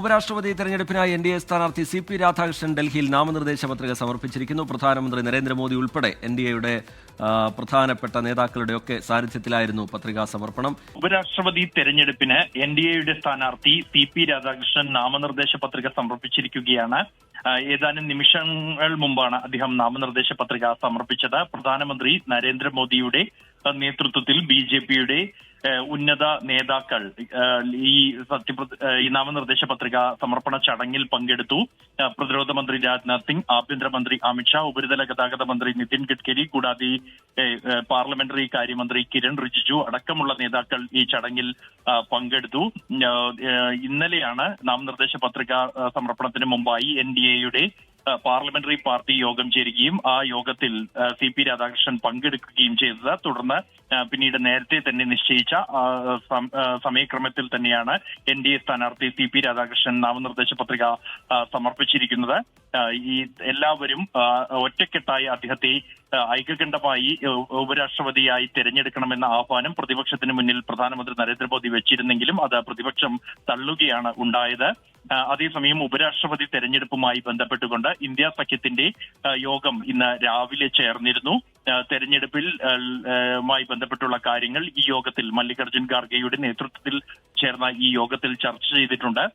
ഉപരാഷ്ട്രപതി തെരഞ്ഞെടുപ്പിനായി എൻ.ഡി.എ സ്ഥാനാർത്ഥി സി.പി. രാധാകൃഷ്ണൻ ഡൽഹിയിൽ നാമനിർദ്ദേശ പത്രിക സമർപ്പിച്ചിരിക്കുന്നു. പ്രധാനമന്ത്രി നരേന്ദ്രമോദി ഉൾപ്പെടെ എൻ.ഡി.എയുടെ പ്രധാനപ്പെട്ട നേതാക്കളുടെയൊക്കെ സാന്നിധ്യത്തിലായിരുന്നു പത്രികാ സമർപ്പണം. ഉപരാഷ്ട്രപതി തെരഞ്ഞെടുപ്പിന് എൻ.ഡി.എയുടെ സ്ഥാനാർത്ഥി സി.പി. രാധാകൃഷ്ണൻ നാമനിർദ്ദേശ പത്രിക സമർപ്പിച്ചിരിക്കുകയാണ്. ഏതാനും നിമിഷങ്ങൾ മുമ്പാണ് അദ്ദേഹം നാമനിർദ്ദേശ പത്രിക സമർപ്പിച്ചത്. പ്രധാനമന്ത്രി നരേന്ദ്രമോദിയുടെ നേതൃത്വത്തിൽ ബി.ജെ.പിയുടെ ഉന്നത നേതാക്കൾ ഈ നാമനിർദ്ദേശ പത്രിക സമർപ്പണ ചടങ്ങിൽ പങ്കെടുത്തു. പ്രതിരോധ മന്ത്രി രാജ്നാഥ് സിംഗ്, ആഭ്യന്തരമന്ത്രി അമിത്ഷാ, ഉപരിതല ഗതാഗത മന്ത്രി നിതിൻ ഗഡ്കരി, കൂടാതെ പാർലമെന്ററി കാര്യമന്ത്രി കിരൺ റിജിജു അടക്കമുള്ള നേതാക്കൾ ഈ ചടങ്ങിൽ പങ്കെടുത്തു. ഇന്നലെയാണ് നാമനിർദ്ദേശ പത്രിക സമർപ്പണത്തിന് മുമ്പായി എൻ.ഡി.എയുടെ പാർലമെന്ററി പാർട്ടി യോഗം ചേരുകയും ആ യോഗത്തിൽ സി.പി. രാധാകൃഷ്ണൻ പങ്കെടുക്കുകയും ചെയ്തത്. തുടർന്ന് പിന്നീട് നേരത്തെ തന്നെ നിശ്ചയിച്ച സമയക്രമത്തിൽ തന്നെയാണ് എൻ.ഡി.എ സ്ഥാനാർത്ഥി സി.പി. രാധാകൃഷ്ണൻ നാമനിർദ്ദേശ പത്രിക സമർപ്പിച്ചിരിക്കുന്നത്. ഈ എല്ലാവരും ഒറ്റക്കെട്ടായി അദ്ദേഹത്തെ ഐക്യകണ്ഠമായി ഉപരാഷ്ട്രപതിയായി തെരഞ്ഞെടുക്കണമെന്ന ആഹ്വാനം പ്രതിപക്ഷത്തിന് മുന്നിൽ പ്രധാനമന്ത്രി നരേന്ദ്രമോദി വെച്ചിരുന്നെങ്കിലും അത് പ്രതിപക്ഷം തള്ളുകയാണ് ഉണ്ടായത്. അതേസമയം ഉപരാഷ്ട്രപതി തെരഞ്ഞെടുപ്പുമായി ബന്ധപ്പെട്ടുകൊണ്ട് ഇന്ത്യ സഖ്യത്തിന്റെ യോഗം ഇന്ന് രാവിലെ ചേർന്നിരുന്നു. തെരഞ്ഞെടുപ്പിൽ ബന്ധപ്പെട്ടുള്ള കാര്യങ്ങൾ ഈ യോഗത്തിൽ മല്ലികാർജ്ജുൻ ഖാർഗെയുടെ നേതൃത്വത്തിൽ ചേർന്ന ഈ യോഗത്തിൽ ചർച്ച ചെയ്തിട്ടുണ്ട്.